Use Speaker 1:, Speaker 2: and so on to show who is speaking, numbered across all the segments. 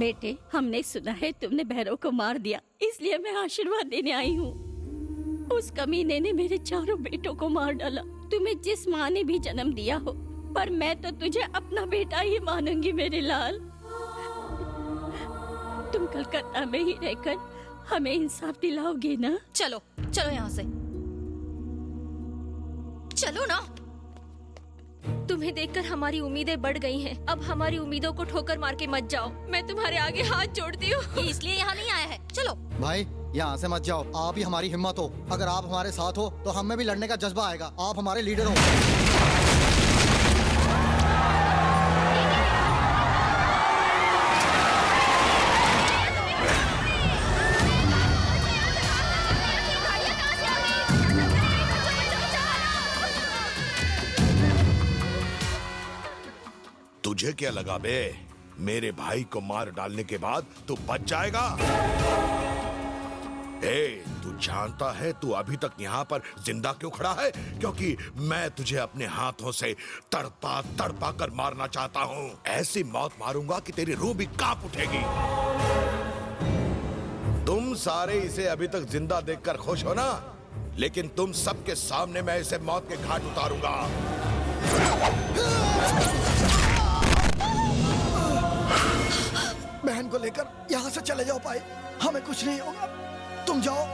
Speaker 1: बेटे, हमने सुना है तुमने भैरव को मार दिया, इसलिए मैं आशीर्वाद देने आई हूँ। उस कमीने ने मेरे चारों बेटों को मार डाला। तुम्हें जिस माँ ने भी जन्म दिया हो, पर मैं तो तुझे अपना बेटा ही मानूंगी मेरे लाल। तुम कलकत्ता में ही रहकर हमें इंसाफ दिलाओगे ना?
Speaker 2: चलो चलो यहाँ से, चलो ना। तुम्हें देखकर हमारी उम्मीदें बढ़ गई हैं। अब हमारी उम्मीदों को ठोकर मार के मत जाओ। मैं तुम्हारे आगे हाथ जोड़ती हूँ। ये इसलिए यहाँ नहीं आया है। चलो
Speaker 3: भाई, यहाँ से मत जाओ। आप ही हमारी हिम्मत हो। अगर आप हमारे साथ हो तो हमें भी लड़ने का जज्बा आएगा। आप हमारे लीडर हो।
Speaker 4: तुझे क्या लगा बे? मेरे भाई को मार डालने के बाद तू बच जाएगा? तू जानता है तू अभी तक यहाँ पर जिंदा क्यों खड़ा है? क्योंकि मैं तुझे अपने हाथों से तड़पा तड़पा कर मारना चाहता हूँ। ऐसी मौत मारूंगा कि तेरी रूह भी कांप उठेगी। तुम सारे इसे अभी तक जिंदा देखकर खुश हो ना? लेकिन तुम सबके सामने मैं इसे मौत के घाट उतारूंगा।
Speaker 3: बहन को लेकर यहाँ से चले जाओ भाई, हमें कुछ नहीं होगा। तुम जाओ।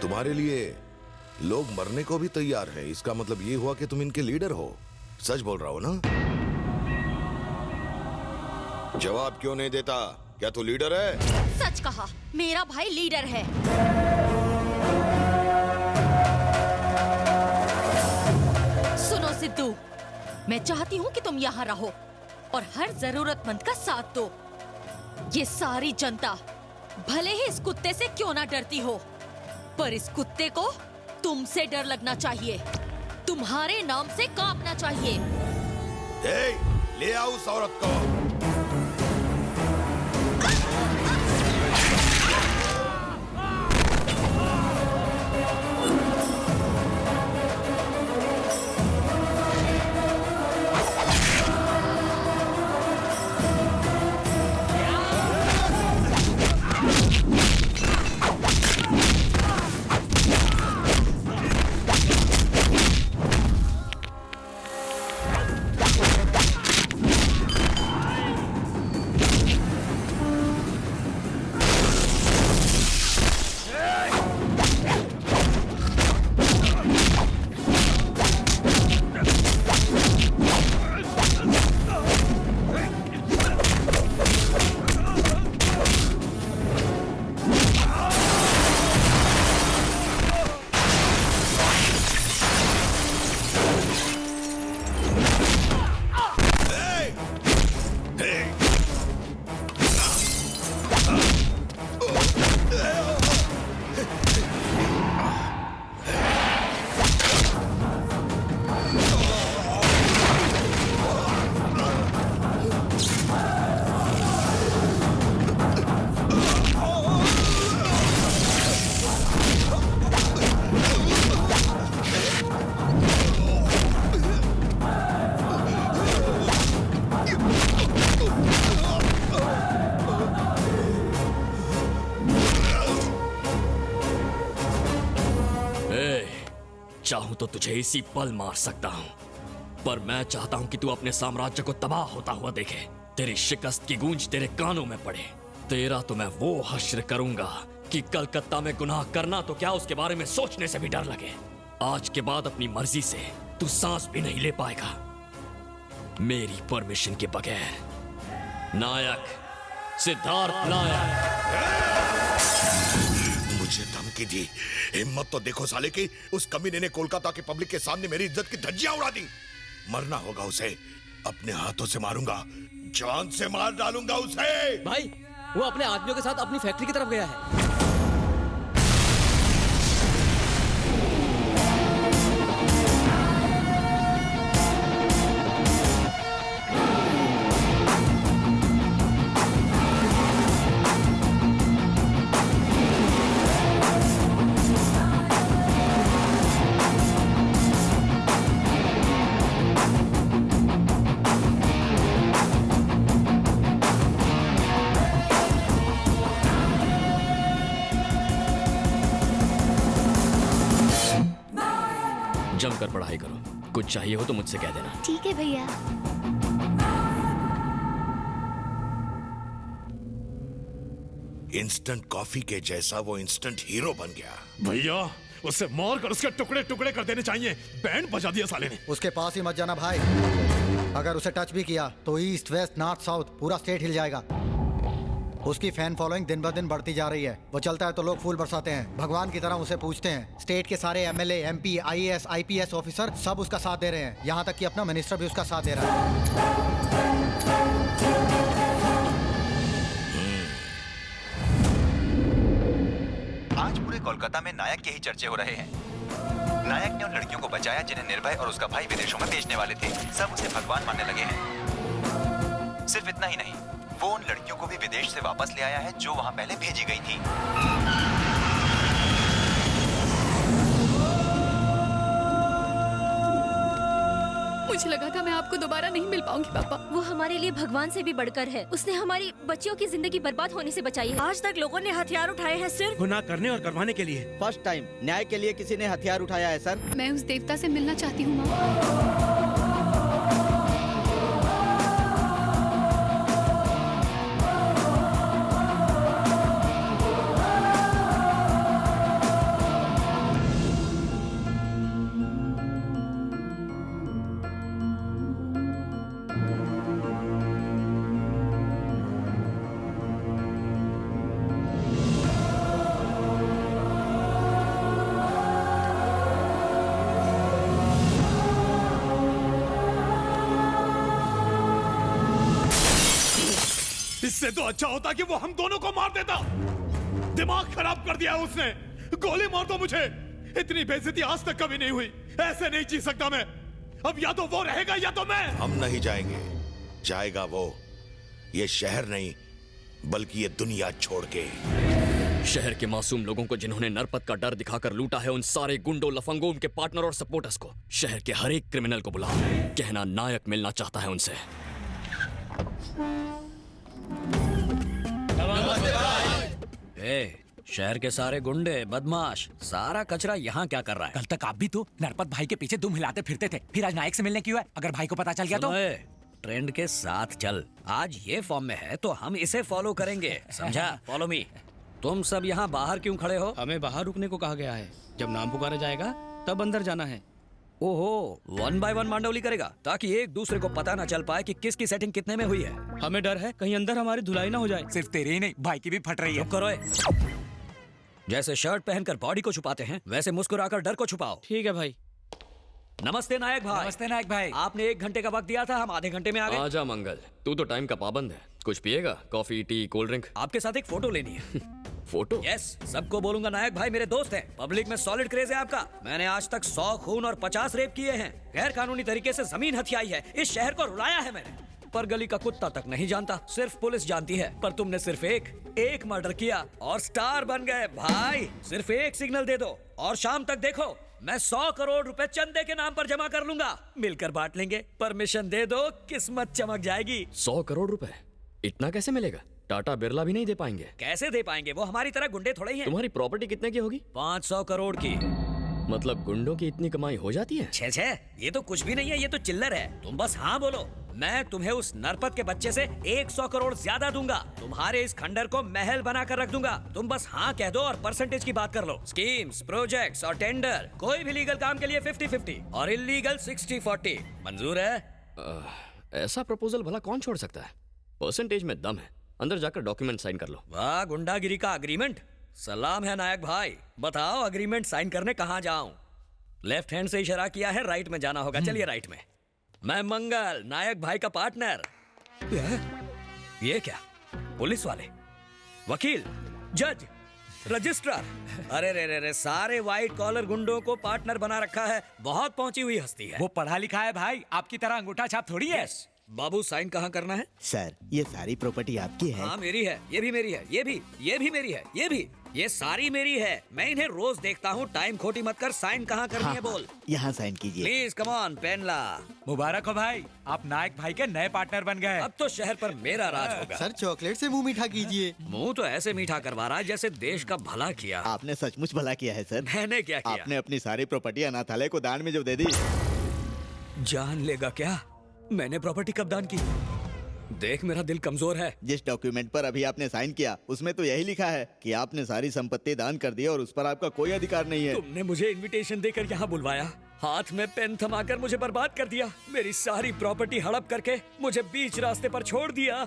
Speaker 4: तुम्हारे लिए लोग मरने को भी तैयार हैं। इसका मतलब ये हुआ कि तुम इनके लीडर हो। सच बोल रहा हो ना? जवाब क्यों नहीं देता? क्या तू लीडर है?
Speaker 2: सच कहा, मेरा भाई लीडर है। सुनो सिद्धू, मैं चाहती हूँ कि तुम यहाँ रहो और हर जरूरतमंद का साथ दो। ये सारी जनता भले ही इस कुत्ते से क्यों ना डरती हो, पर इस कुत्ते को तुमसे डर लगना चाहिए, तुम्हारे नाम से कांपना चाहिए।
Speaker 4: ले आओ उस औरत को।
Speaker 5: चाहूं तो तुझे इसी पल मार सकता हूं, पर मैं चाहता हूं कि तू अपने साम्राज्य को तबाह होता हुआ देखे, तेरी शिकस्त की गूंज तेरे कानों में पड़े। तेरा तो मैं वो हश्र करूंगा कि कलकत्ता में गुनाह करना तो क्या, उसके बारे में सोचने से भी डर लगे। आज के बाद अपनी मर्जी से तू सांस भी नहीं ले पाएगा मेरी परमिशन के बगैर। नायक सिद्धार्थ नायक।
Speaker 4: मुझे धमकी दी, हिम्मत तो देखो साले की। उस कमीने ने कोलकाता के पब्लिक के सामने मेरी इज्जत की धज्जियां उड़ा दी। मरना होगा उसे, अपने हाथों से मारूंगा, जान से मार डालूंगा उसे।
Speaker 6: भाई, वो अपने आदमियों के साथ अपनी फैक्ट्री की तरफ गया है।
Speaker 5: पढ़ाई करो। कुछ चाहिए हो तो मुझसे कह देना।
Speaker 7: ठीक है भैया।
Speaker 4: इंस्टेंट कॉफी के जैसा वो इंस्टेंट हीरो बन गया।
Speaker 8: भैया उसे मार कर उसके टुकड़े टुकड़े कर देने चाहिए। बैंड बजा दिया साले ने।
Speaker 3: उसके पास ही मत जाना भाई। अगर उसे टच भी किया तो ईस्ट वेस्ट नॉर्थ साउथ पूरा स्टेट हिल जाएगा। उसकी फैन फॉलोइंग दिन ब दिन बढ़ती जा रही है। वो चलता है तो लोग फूल बरसाते हैं, भगवान की तरह उसे पूजते हैं। स्टेट के सारे MLA, MP, IAS, IPS officer सब उसका साथ दे रहे हैं। यहाँ तक कि अपना मिनिस्टर भी उसका साथ दे रहा है।
Speaker 9: आज पूरे कोलकाता में नायक के ही चर्चे हो रहे हैं। नायक ने उन लड़कियों को बचाया जिन्हें निर्भय और उसका भाई विदेशों में भेजने वाले थे। सब उसे भगवान मानने लगे हैं। सिर्फ इतना ही नहीं, वो उन लड़कियों को भी विदेश से वापस ले आया है जो वहां पहले भेजी गई थी।
Speaker 7: मुझे लगा था मैं आपको दोबारा नहीं मिल पाऊंगी पापा।
Speaker 1: वो हमारे लिए भगवान से भी बढ़कर है। उसने हमारी बच्चियों की जिंदगी बर्बाद होने से बचाई है। आज तक लोगों ने हथियार उठाए हैं सिर्फ
Speaker 6: गुनाह करने और करवाने के लिए।
Speaker 10: फर्स्ट टाइम न्याय के लिए किसी ने हथियार उठाया है सर।
Speaker 7: मैं उस देवता से मिलना चाहती हूँ माँ।
Speaker 8: इससे तो अच्छा होता कि वो हम दोनों को मार देता। दिमाग खराब कर दिया उसने। गोली मार दो मुझे। इतनी बेइज्जती आज तक कभी नहीं हुई। ऐसे नहीं जी सकता मैं। अब या तो वो रहेगा या तो मैं।
Speaker 4: हम नहीं जाएंगे, जाएगा वो। ये शहर नहीं बल्कि ये दुनिया छोड़ के।
Speaker 5: शहर के मासूम लोगों को जिन्होंने नरपत का डर दिखाकर लूटा है, उन सारे गुंडों, लफंगों, उनके पार्टनर और सपोर्टर्स को, शहर के हर एक क्रिमिनल को बुलाओ। कहना नायक मिलना चाहता है उनसे।
Speaker 11: शहर के सारे गुंडे, बदमाश, सारा कचरा यहाँ क्या कर रहा है?
Speaker 12: कल तक आप भी तो नरपत भाई के पीछे दुम हिलाते फिरते थे, फिर आज नायक से मिलने क्यों है? अगर भाई को पता चल गया तो?
Speaker 11: ट्रेंड के साथ चल। आज ये फॉर्म में है तो हम इसे फॉलो करेंगे, समझा? Follow me. तुम सब यहाँ बाहर क्यों खड़े हो?
Speaker 6: हमें बाहर रुकने को कहा गया है। जब नाम पुकारा जाएगा तब अंदर जाना है।
Speaker 11: ओहो, 1 बाय 1 मांडवली करेगा ताकि एक दूसरे को पता न चल पाए कि किसकी सेटिंग कितने में हुई है।
Speaker 6: हमें डर है कहीं अंदर हमारी धुलाई ना हो जाए।
Speaker 12: सिर्फ तेरी ही नहीं, भाई की भी फट रही है।
Speaker 11: चुप करो। जैसे शर्ट पहनकर बॉडी को छुपाते हैं, वैसे मुस्कुराकर डर को छुपाओ।
Speaker 6: ठीक है भाई।
Speaker 11: नमस्ते नायक भाई।
Speaker 12: नमस्ते नायक भाई।
Speaker 11: आपने 1 घंटे का वक्त दिया था, हम आधे घंटे में आ गए।
Speaker 5: आजा मंगल, तू तो टाइम का पाबंद है। कुछ पिएगा? Coffee, T, cold drink?
Speaker 11: आपके साथ एक फोटो लेनी है।
Speaker 5: फोटो?
Speaker 11: यस, सबको बोलूंगा नायक भाई मेरे दोस्त हैं। पब्लिक में सॉलिड क्रेज है आपका। मैंने आज तक 100 खून और 50 रेप किए हैं। गैर कानूनी तरीके से जमीन हथियाई है। इस शहर को रुलाया है मैंने। पर गली का कुत्ता तक नहीं जानता, सिर्फ पुलिस जानती है। पर तुमने सिर्फ एक मर्डर किया और स्टार बन गए भाई। सिर्फ एक सिग्नल दे दो और शाम तक देखो, मैं 100 करोड़ रुपए चंदे के नाम पर जमा कर लूंगा। मिलकर बांट लेंगे। परमिशन दे दो, किस्मत चमक जाएगी।
Speaker 5: 100 करोड़ रुपए? इतना कैसे मिलेगा? टाटा बिरला भी नहीं दे पाएंगे।
Speaker 11: कैसे दे पाएंगे? वो हमारी तरह गुंडे थोड़े ही हैं।
Speaker 5: तुम्हारी प्रॉपर्टी कितने की होगी?
Speaker 11: 500 करोड़ की।
Speaker 5: मतलब गुंडों की इतनी कमाई हो जाती है?
Speaker 11: छे छे, ये तो कुछ भी नहीं है, ये तो चिल्लर है। तुम बस हाँ बोलो, मैं तुम्हें उस नरपत के बच्चे से 100 करोड़ ज्यादा दूंगा। तुम्हारे इस खंडर को महल बना कर रख दूंगा। तुम बस हाँ कह दो और परसेंटेज की बात कर लो। स्कीम्स, प्रोजेक्ट्स और टेंडर, कोई भी लीगल काम के लिए 50-50 और इलीगल 60-40। मंजूर है?
Speaker 5: ऐसा प्रपोजल भला कौन छोड़ सकता है? परसेंटेज में दम है। अंदर जाकर डॉक्यूमेंट साइन कर लो।
Speaker 11: वाह, गुंडागिरी का अग्रीमेंट। सलाम है नायक भाई। बताओ अग्रीमेंट साइन करने कहाँ जाऊं? लेफ्ट हैंड से इशारा किया है, राइट में जाना होगा। चलिए राइट में। मैं मंगल, नायक भाई का पार्टनर। ये क्या? पुलिस वाले, वकील, जज, रजिस्ट्रार, अरे रे रे, सारे व्हाइट कॉलर गुंडों को पार्टनर बना रखा है। बहुत पहुंची हुई हस्ती है।
Speaker 12: वो पढ़ा लिखा है भाई, आपकी तरह अंगूठा छाप थोड़ी है।
Speaker 11: बाबू साइन कहाँ करना है?
Speaker 10: सर ये सारी प्रॉपर्टी आपकी है।
Speaker 11: हाँ मेरी है, ये भी मेरी है, ये भी मेरी है, ये भी, ये सारी मेरी है। मैं इन्हें रोज देखता हूँ। टाइम खोटी मत कर, साइन कहाँ करनी है बोल।
Speaker 10: यहाँ साइन कीजिए।
Speaker 11: प्लीज कम ऑन, पेन ला।
Speaker 12: मुबारक हो भाई, आप नायक भाई के नए पार्टनर बन गए।
Speaker 11: अब तो शहर पर मेरा राज होगा।
Speaker 3: सर चॉकलेट से मुंह मीठा कीजिए।
Speaker 11: मुंह तो ऐसे मीठा करवा रहा है जैसे देश का भला किया।
Speaker 10: आपने सचमुच भला किया है सर।
Speaker 11: मैंने क्या किया?
Speaker 10: आपने अपनी सारी प्रॉपर्टी अनाथालय को दान में जो दे दी।
Speaker 11: जान लेगा क्या मैंने प्रॉपर्टी कब दान की? देख मेरा दिल कमजोर है।
Speaker 10: जिस डॉक्यूमेंट पर अभी आपने साइन किया उसमें तो यही लिखा है कि आपने सारी संपत्ति दान कर दी और उस पर आपका कोई अधिकार नहीं है।
Speaker 11: तुमने मुझे इनविटेशन देकर यहाँ बुलवाया, हाथ में पेन थमाकर मुझे बर्बाद कर दिया, मेरी सारी प्रॉपर्टी हड़प करके मुझे बीच रास्ते पर छोड़ दिया।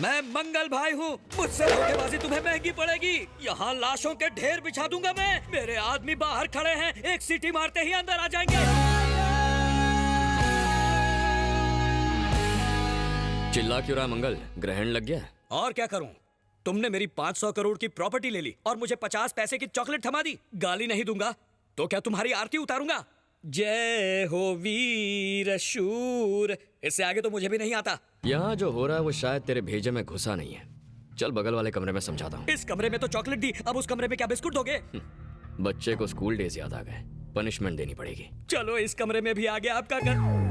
Speaker 11: मैं मंगल भाई हूँ, मुझसे धोखेबाजी तुम्हें महंगी पड़ेगी। यहाँ लाशों के ढेर बिछा दूंगा मैं। मेरे आदमी बाहर खड़े हैं, एक सीटी मारते ही अंदर आ जाएंगे।
Speaker 5: चिल्ला क्यों रहा मंगल? ग्रहण लग गया?
Speaker 11: और क्या करूं? तुमने मेरी 500 करोड़ की प्रॉपर्टी ले ली और मुझे 50 पैसे की चॉकलेट थमा दी। गाली नहीं दूंगा तो क्या तुम्हारी आरती उतारूंगा? जय हो वीर शूर, इससे आगे तो मुझे भी नहीं आता।
Speaker 5: यहाँ जो हो रहा है वो शायद तेरे भेजे में घुसा नहीं है। चल बगल वाले कमरे में समझाता हूँ।
Speaker 11: इस कमरे में तो चॉकलेट दी, अब उस कमरे में क्या बिस्कुट दोगे?
Speaker 5: बच्चे को स्कूल डेज याद आ गए, पनिशमेंट देनी पड़ेगी।
Speaker 11: चलो इस कमरे में भी आ गया आपका घर।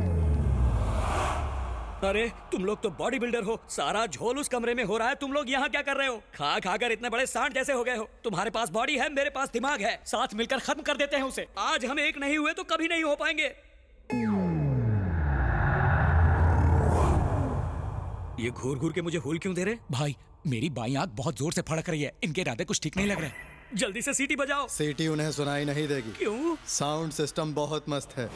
Speaker 11: अरे तुम लोग तो बॉडी बिल्डर हो, सारा झोल उस कमरे में हो रहा है, तुम लोग यहाँ क्या कर रहे हो? खा खा कर इतने बड़े सांड जैसे हो गए हो। तुम्हारे पास बॉडी है, मेरे पास दिमाग है, साथ मिलकर खत्म कर देते हैं उसे। आज हम एक नहीं हुए तो कभी नहीं हो पाएंगे। ये घूर घूर के मुझे हुल क्यों दे रहे?
Speaker 12: भाई मेरी बाई आंख बहुत जोर से फड़क रही है, इनके इरादे कुछ ठीक नहीं लग रहे।
Speaker 11: जल्दी से सीटी बजाओ।
Speaker 3: सीटी उन्हें सुनाई नहीं देगी।
Speaker 11: क्यों?
Speaker 3: साउंड सिस्टम बहुत मस्त है।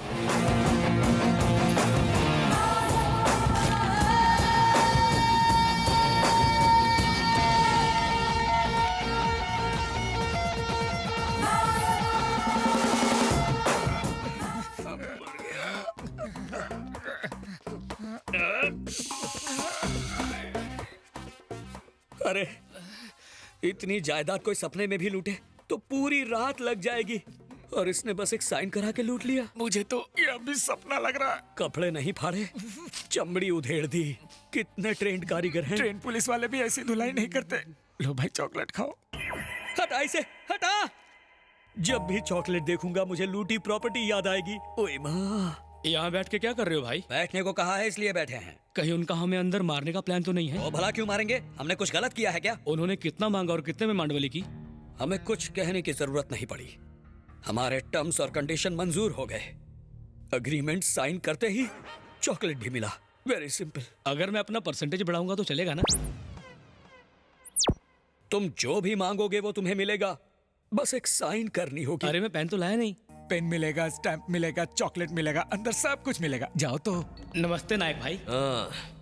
Speaker 11: अरे इतनी जायदाद कोई सपने में भी लूटे तो पूरी रात लग जाएगी, और इसने बस एक साइन करा के लूट लिया।
Speaker 12: मुझे तो ये अभी सपना लग रहा है।
Speaker 11: कपड़े नहीं फाड़े, चमड़ी उधेड़ दी। कितने ट्रेंड कारीगर हैं।
Speaker 12: ट्रेन पुलिस वाले भी ऐसी धुलाई नहीं करते। लो भाई चॉकलेट खाओ।
Speaker 11: हटा इसे, हटा। जब भी चॉकलेट देखूंगा मुझे लूटी प्रॉपर्टी याद आएगी। ओए माँ,
Speaker 6: यहाँ बैठ के क्या कर रहे हो भाई?
Speaker 11: बैठने को कहा है इसलिए बैठे हैं।
Speaker 6: कहीं उनका हमें अंदर मारने का प्लान तो नहीं है?
Speaker 11: वो भला क्यों मारेंगे? हमने कुछ गलत किया है क्या?
Speaker 6: उन्होंने कितना मांगा और कितने में मांडवली की?
Speaker 11: हमें कुछ कहने की जरूरत नहीं पड़ी, हमारे टर्म्स और कंडीशन मंजूर हो गए। अग्रीमेंट साइन करते ही चॉकलेट भी मिला। Very simple.
Speaker 6: अगर मैं अपना परसेंटेज बढ़ाऊंगा तो चलेगा ना?
Speaker 11: तुम जो भी मांगोगे वो तुम्हें मिलेगा, बस एक साइन करनी होगी।
Speaker 6: अरे मैं पेन तो लाया नहीं।
Speaker 12: पेन मिलेगा, स्टैंप मिलेगा, चॉकलेट मिलेगा, अंदर सब कुछ मिलेगा। जाओ तो।
Speaker 6: नमस्ते नायक भाई।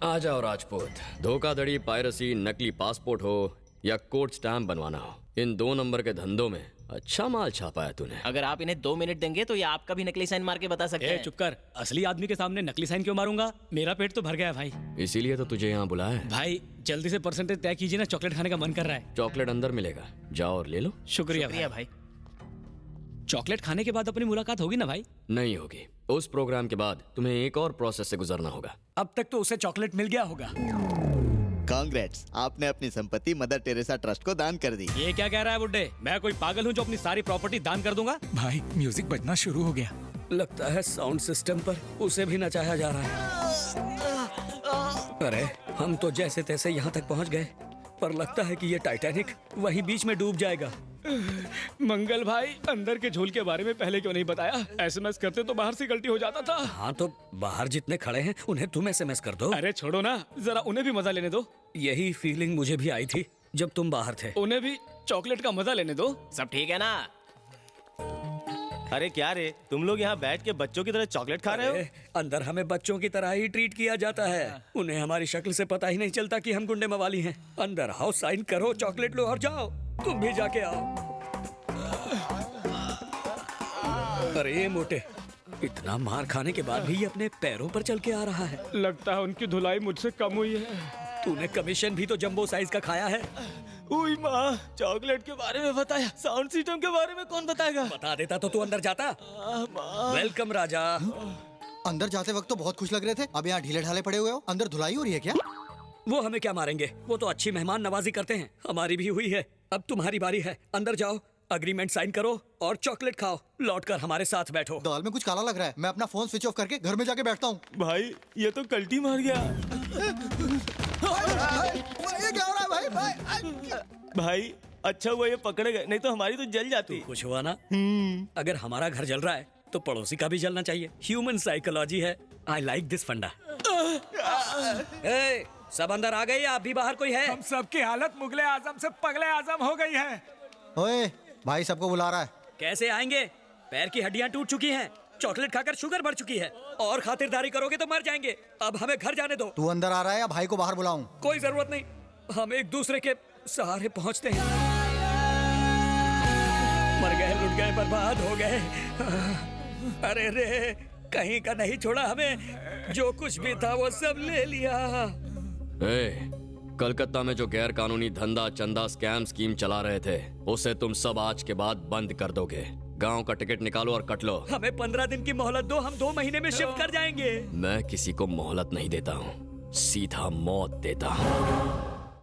Speaker 5: आ जाओ राजपूत। धोखाधड़ी, पायरेसी, नकली पासपोर्ट हो या कोर्ट स्टैम्प बनवाना हो, इन 2 नंबर के धंधों में अच्छा माल छापा है तूने।
Speaker 13: अगर आप इन्हें 2 मिनट देंगे तो ये आपका भी नकली साइन मार के बता सकते हैं।
Speaker 6: चुप कर, असली आदमी के सामने नकली साइन क्यों मारूंगा? मेरा पेट तो भर गया है भाई।
Speaker 5: इसीलिए तो तुझे यहाँ बुलाया है।
Speaker 6: भाई जल्दी से परसेंटेज तय कीजिए ना, चॉकलेट खाने का मन कर रहा है।
Speaker 5: चॉकलेट अंदर मिलेगा, जाओ और ले लो।
Speaker 6: शुक्रिया भाई। चॉकलेट खाने के बाद अपनी मुलाकात होगी ना भाई?
Speaker 5: नहीं होगी। उस प्रोग्राम के बाद तुम्हें एक और प्रोसेस से गुजरना होगा।
Speaker 12: अब तक तो उसे चॉकलेट मिल गया होगा।
Speaker 10: कांग्रेट्स, आपने अपनी संपत्ति मदर टेरेसा ट्रस्ट को दान कर दी।
Speaker 6: ये क्या कह रहा है बुड्ढे? मैं कोई पागल हूँ जो अपनी सारी प्रॉपर्टी दान कर दूंगा?
Speaker 12: भाई म्यूजिक बजना शुरू हो गया।
Speaker 11: लगता है साउंड सिस्टम पर उसे भी नचाया जा रहा है। अरे हम तो जैसे तैसे यहाँ तक पहुँच गए, पर लगता है कि ये टाइटैनिक वहीं बीच में डूब जाएगा।
Speaker 6: मंगल भाई, अंदर के झोल के बारे में पहले क्यों नहीं बताया? एसएमएस करते तो बाहर से गलती हो जाता था।
Speaker 11: हाँ तो बाहर जितने खड़े हैं उन्हें तुम एसएमएस कर दो।
Speaker 6: अरे छोड़ो ना, जरा उन्हें भी मजा लेने दो।
Speaker 11: यही फीलिंग मुझे भी आई थी जब तुम बाहर थे।
Speaker 6: उन्हें भी चॉकलेट का मजा लेने दो।
Speaker 13: सब ठीक है ना? अरे क्या रे, तुम लोग यहाँ बैठ के बच्चों की तरह चॉकलेट खा रहे हो?
Speaker 11: अंदर हमें बच्चों की तरह ही ट्रीट किया जाता है। उन्हें हमारी शक्ल से पता ही नहीं चलता कि हम गुंडे मवाली हैं। अंदर आओ, साइन करो, चॉकलेट लो और जाओ। तुम भी जाके आओ। अरे मोटे, इतना मार खाने के बाद भी ये अपने पैरों पर चल के आ रहा है।
Speaker 6: लगता है उनकी धुलाई मुझसे कम हुई है।
Speaker 11: तूने कमीशन भी तो जंबो साइज का खाया है।
Speaker 13: उई माँ, चॉकलेट के बारे में बताया, साउंड सिस्टम के बारे में कौन बताएगा?
Speaker 11: बता देता तो तू अंदर जाता। वेलकम राजा।
Speaker 3: अंदर जाते वक्त तो बहुत खुश लग रहे थे, अब यहाँ ढीले ढाले पड़े हुए हो। अंदर धुलाई हो रही है क्या?
Speaker 11: वो हमें क्या मारेंगे, वो तो अच्छी मेहमान नवाजी करते हैं। हमारी भी हुई है, अब तुम्हारी बारी है। अंदर जाओ, अग्रीमेंट साइन करो और चॉकलेट खाओ, लौटकर हमारे साथ बैठो।
Speaker 3: दाल में कुछ काला लग रहा है, मैं अपना फोन स्विच ऑफ करके घर में जाके बैठता हूँ।
Speaker 13: भाई ये तो कल्टी मार गया।
Speaker 3: ये क्या हो रहा है भाई?
Speaker 13: भाई अच्छा हुआ ये पकड़े गए, नहीं तो हमारी तो जल जाती।
Speaker 11: खुश हुआ ना? अगर हमारा घर जल रहा है तो पड़ोसी का भी जलना चाहिए। ह्यूमन साइकोलॉजी है। आई लाइक दिस फंडा। सब अंदर आ गए या अभी बाहर कोई है?
Speaker 12: हम सबकी हालत मुगले आजम से पगले आजम हो गई है।
Speaker 3: ओए भाई सबको बुला रहा है।
Speaker 11: कैसे आएंगे? पैर की हड्डियां टूट चुकी हैं, चॉकलेट खाकर शुगर बढ़ चुकी है, और खातिरदारी करोगे तो मर जाएंगे। अब हमें घर जाने दो।
Speaker 3: तू अंदर आ रहा है या भाई को बाहर बुलाऊं?
Speaker 11: कोई जरूरत नहीं, हम एक दूसरे के सहारे पहुंचते हैं। मर गए, लुट गए, बर्बाद हो गए। अरे रे, कहीं का नहीं छोड़ा हमें। जो कुछ भी था वो सब ले लिया।
Speaker 5: कलकत्ता में जो गैर कानूनी धंधा चंदा स्कैम स्कीम चला रहे थे, उसे तुम सब आज के बाद बंद कर दोगे। गांव का टिकट निकालो और कट लो।
Speaker 11: हमें 15 दिन की मोहलत दो, हम 2 महीने में शिफ्ट कर जाएंगे।
Speaker 5: मैं किसी को मोहलत नहीं देता हूँ, सीधा मौत देता हूँ।